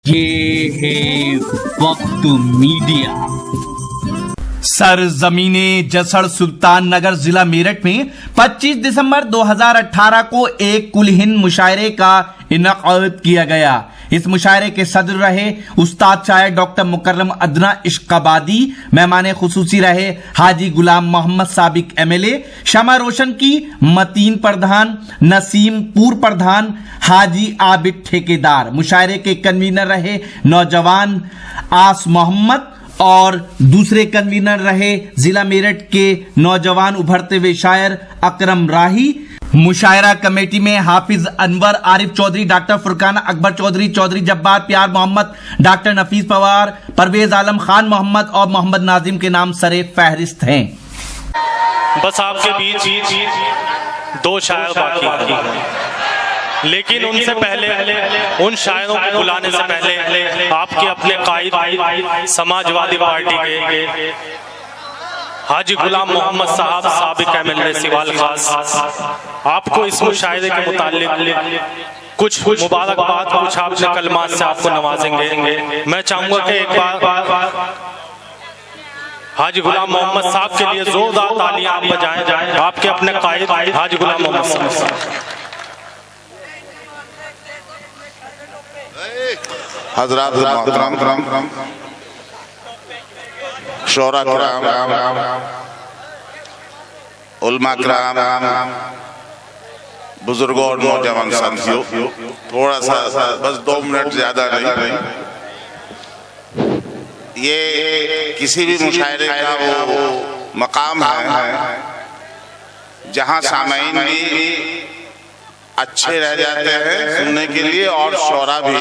ये है वक्त मीडिया। सरजमीने जसड़ सुल्तान नगर जिला मेरठ में 25 दिसंबर 2018 को एक कुलहिंद मुशायरे का इनकाद किया गया। इस मुशायरे के सदर रहे उस्ताद शायर डॉक्टर मुकर्रम अदना इश्काबादी। मेहमान खुसूसी रहे हाजी गुलाम मोहम्मद साबिक MLA, शमा रोशन की मतीन प्रधान, नसीम पूर्व प्रधान, हाजी आबिद ठेकेदार। मुशायरे के कन्वीनर रहे नौजवान आस मोहम्मद और दूसरे कन्वीनर रहे जिला मेरठ के नौजवान उभरते हुए शायर अकरम राही। मुशायरा कमेटी में हाफिज अनवर, आरिफ चौधरी, डॉक्टर फुरकाना अकबर चौधरी, चौधरी जब्बार प्यार मोहम्मद, डॉक्टर नफीस पवार, परवेज आलम खान मोहम्मद और मोहम्मद नाजिम के नाम सरे फहरिस्त हैं। बस आपके बीच दो शायर बाकी हैं, लेकिन उनसे पहले उन शायरों को बुलाने से पहले आपके अपने कायद समाजवादी पार्टी के हाजी गुलाम मोहम्मद साहब साबिक MLA सिवाल खास आपको इस मुशायरे के मुताल्लिक कुछ मुबारकबाद, कुछ आपसे कलमात से आपको नवाजेंगे। मैं चाहूंगा कि एक बार हाजी गुलाम मोहम्मद साहब के लिए जोरदार तालियां आप बजाएं। आपके अपने कायद हाजी गुलाम मोहम्मद साहब। हजरात मोहतरम, शोरा किराम, उलमा किराम, बुजुर्गों और नौजवान साथियों, थोड़ा सा बस 2 मिनट ज्यादा नहीं। ये किसी भी मुशायरे का वो मकाम है जहां सामईन भी अच्छे रह जाते हैं सुनने के लिए और शोरा भी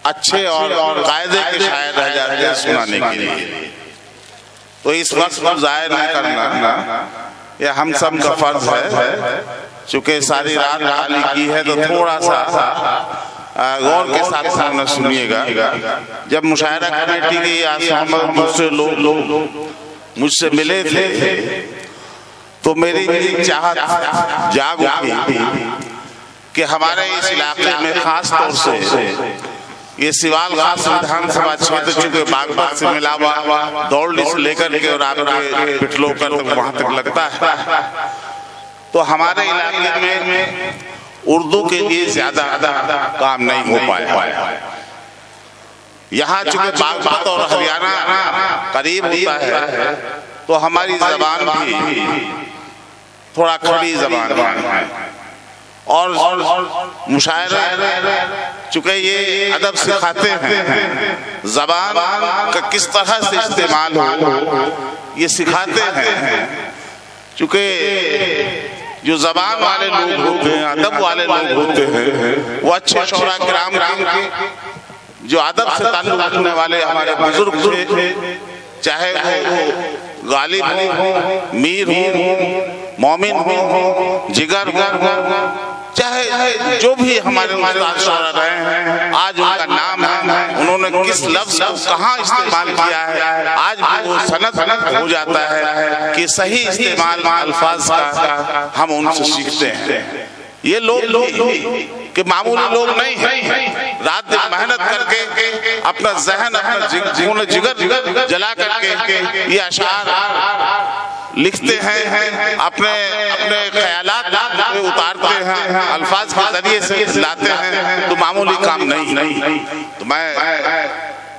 अच्छे और कायदे के शायर रह जाते हैं सुनाने के लिए। तो इस वक्त को जाहिर न करना ये हम सब का फर्ज है। चूंकि सारी रात खाली की है तो थोड़ा सा गौर के साथ सुनिएगा। जब मुशायरा कमेटी की मुझसे मिले थे तो मेरी चाहत जाग उठी कि हमारे इस इलाके में खास तौर से ये सिवाल खास विधानसभा क्षेत्र चूंकि बागपत से मिला हुआ दौड़ से लेकर के और आपके पिटलोकर तक वहां तक लगता है, तो हमारे इलाके में उर्दू के लिए ज्यादा काम नहीं हो पाया। यहाँ चूंकि बागपत और हरियाणा करीब होता है तो हमारी जबान भी थोड़ा खड़ी जबान है और मुशायरे चूंकि ये अदब सिखाते हैं, जबान का किस तरह से इस्तेमाल हो ये सिखाते हैं। चूंकि जो जबान वाले लोग होते हैं, अदब वाले लोग होते हैं, वो अच्छे शोरा किराम के जो अदब से ताल्लुक रखने वाले हमारे बुजुर्ग थे, चाहे वो गालिब हो, मीर हो, मोमिन हो, जिगर हो, चाहे जो भी हमारे रहे हैं, आज उनका नाम है, उन्होंने किस लफ्ज को कहाँ इस्तेमाल किया है, आज भी वो सनद हो जाता है कि सही इस्तेमाल अल्फाज का हम उनसे सीखते हैं। ये लोग कि मामूली लोग नहीं है, रात दिन मेहनत करके अपना जहन, अपना जिगर जला करके ये अशार लिखते हैं, अपने ख्यालात उतारते हैं, अल्फाज के जरिए से लाते हैं, तो मामूली काम नहीं। तो मैं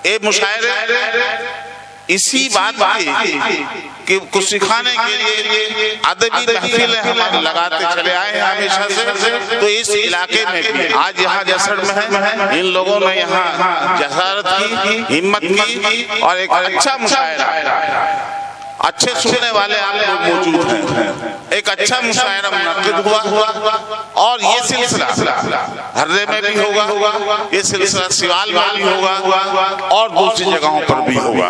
ये मुशायरे इसी बात कि कुछ सिखाने के लिए अदबी महफिलें हम लगाते चले आए हैं हमेशा से। तो इस इलाके में भी आज यहाँ जसड़ में है, इन लोगों ने यहाँ जसारत की, हिम्मत की और एक अच्छा मुशायरा, अच्छे सुनने वाले आप लोग मौजूद हैं, एक अच्छा मुशायरा मुनक्किद हुआ और ये सिलसिला हर्रे में भी होगा, ये सिलसिला सिवाल में भी होगा और दूसरी जगहों पर भी होगा।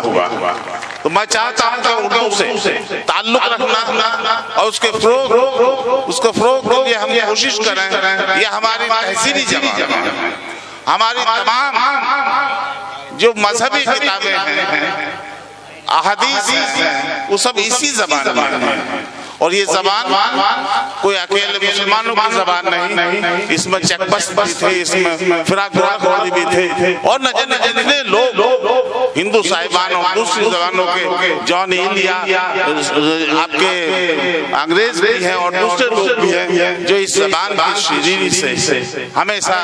तो मैं चाहता हूँ कि उर्दू से ताल्लुक रखना और उसके फ़रोग़ के लिए हम कोशिश करें। ये हमारी तहसीली जबान, हमारी तमाम जो मजहबी किताबें हैं, अहादीस वो सब इसी जबान में है और ये जबान कोई अकेले मुसलमानों की जबान नहीं, इसमें चकबस्त भी थे, इसमें फिराक भी थे, और न जाने जितने लोग हिंदू साहिबान और दूसरी जबानों के जॉन इंडिया आपके अंग्रेज भी हैं और दूसरे लोग भी हैं जो इस जबान की शीरीनी से हमेशा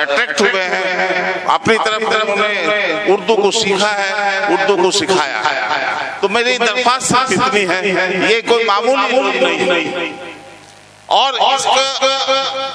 अट्रैक्ट हुए हैं, अपनी तरफ उन्हें उर्दू को सीखा है, उर्दू को सिखाया है। तो मेरी दरख्वास्त इतनी है, ये कोई मामूली लोग नहीं। और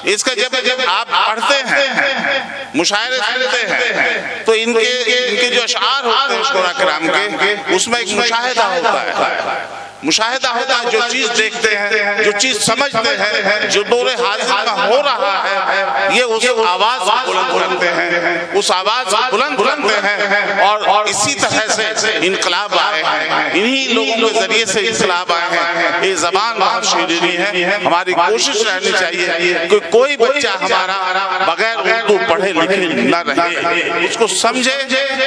इसका जब आप पढ़ते हैं, मुशायरे सुनते हैं, तो इनके जो अशआर होते हैं शुरा किराम के, उसमें एक मुशाहिदा होता है। मुशाहिदा होता है, जो चीज देखते हैं, जो चीज समझते हैं, जो दौरे हाजिर में हो रहा है, ये उस आवाज को बुलंद करते हैं, उस आवाज को बुलंद करते हैं। और इसी तरह से इनकलाब आए हैं, इन्हीं लोगों के जरिए से इनकलाब आए हैं। ये जबान बहुत शीरीनी है, हमारी कोशिश रहनी चाहिए कि कोई बच्चा हमारा बगैर उर्दू पढ़े लिखे न रहे, उसको समझे।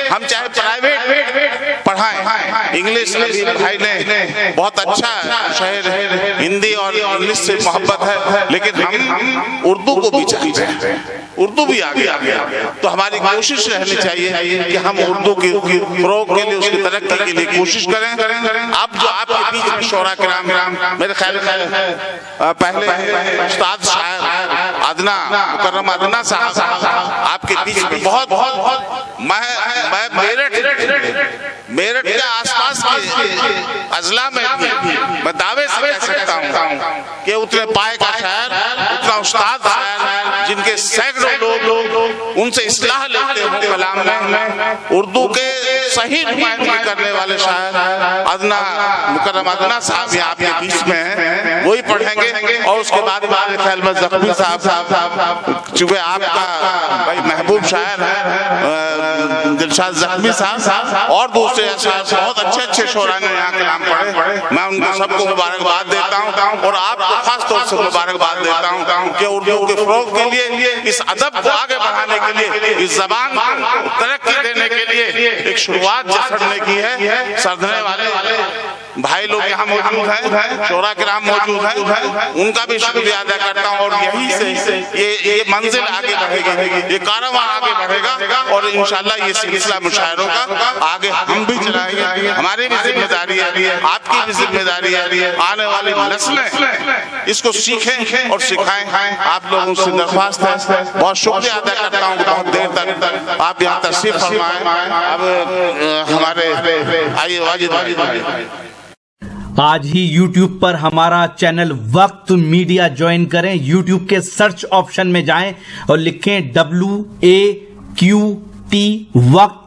हम चाहे प्राइवेट पढ़ाएं, इंग्लिश भाई ने बहुत अच्छा शहर है, हिंदी और इंग्लिश से मोहब्बत है, लेकिन हम उर्दू को भी चाहते हैं, उर्दू भी आगे आ गया। तो हमारी कोशिश रहनी चाहिए कि हम उर्दू की फरोग के लिए, उसकी तरक्की के लिए कोशिश करें। अब जो आपके बीच में शोरा किराम, मेरे ख्याल में पहले उस्ताद शायर अदना मुकर्रम अदना साहब आपके बीच में बहुत मेरठ के आसपास के अजला में मैं दावे से कह सकता हूँ कि उतने पाए का शायर, उतना उस्ताद शायर, जिनके सैकड़ों लोग उनसे इस्लाह लेते हो कलाम में, उर्दू के सही नुमाइंदगी करने वाले शायर अदना मुकर्रम अदना साहब यहाँ आपके बीच में हैं, वही पढ़ेंगे। और उसके बाद मेरे ख्याल में जख्मी साहब, चूंकि आपका भाई महबूब शायर है दिलशाद जख्मी साहब, और दूसरे बहुत अच्छे शोरा ने यहाँ कलाम पढ़े, मैं उनको सबको मुबारकबाद देता हूँ। और आपको खास तौर से मुबारकबाद देता हूँ कि उर्दू के फरोग के लिए, इस अदब को आगे बढ़ाने के लिए, इस जबान को तरक्की देने के लिए एक शुरुआत जसड़ने की है। सरधने वाले भाई लोग यहाँ मौजूद हैं, शोरा किराम मौजूद हैं, उनका भी शुक्रिया अदा करता हूँ। और यही से ये मंजिल आगे बढ़ेगी, ये कारवां आगे बढ़ेगा, और इंशाल्लाह ये सिलसिला मुशायरों का आगे हम भी चलाएंगे। हमारी भी जिम्मेदारी है, आपकी भी जिम्मेदारी है, आने वाली नस्लें इसको सीखें और सिखाएं। आप लोगों से दरख्वास्त है, बहुत शुक्रिया अदा करता हूँ, बहुत देर तक आप यहाँ तशरीफ फरमाएं। अब हमारे आइए वाजिद आज ही YouTube पर हमारा चैनल वक्त मीडिया ज्वाइन करें। YouTube के सर्च ऑप्शन में जाएं और लिखें WAQT वक्त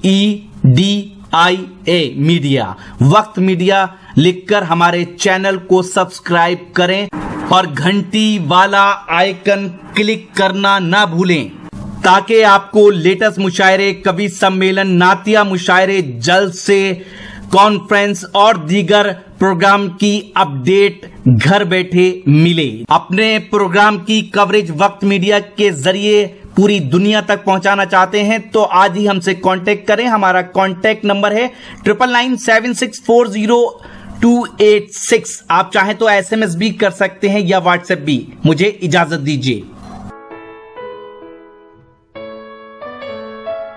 MEDIA मीडिया, वक्त मीडिया लिखकर हमारे चैनल को सब्सक्राइब करें और घंटी वाला आइकन क्लिक करना ना भूलें, ताकि आपको लेटेस्ट मुशायरे, कवि सम्मेलन, नातिया मुशायरे, जलसे, कॉन्फ्रेंस और दीगर प्रोग्राम की अपडेट घर बैठे मिले। अपने प्रोग्राम की कवरेज वक्त मीडिया के जरिए पूरी दुनिया तक पहुंचाना चाहते हैं तो आज ही हमसे कांटेक्ट करें। हमारा कांटेक्ट नंबर है 9997640286। आप चाहें तो SMS भी कर सकते हैं या WhatsApp भी। मुझे इजाजत दीजिए।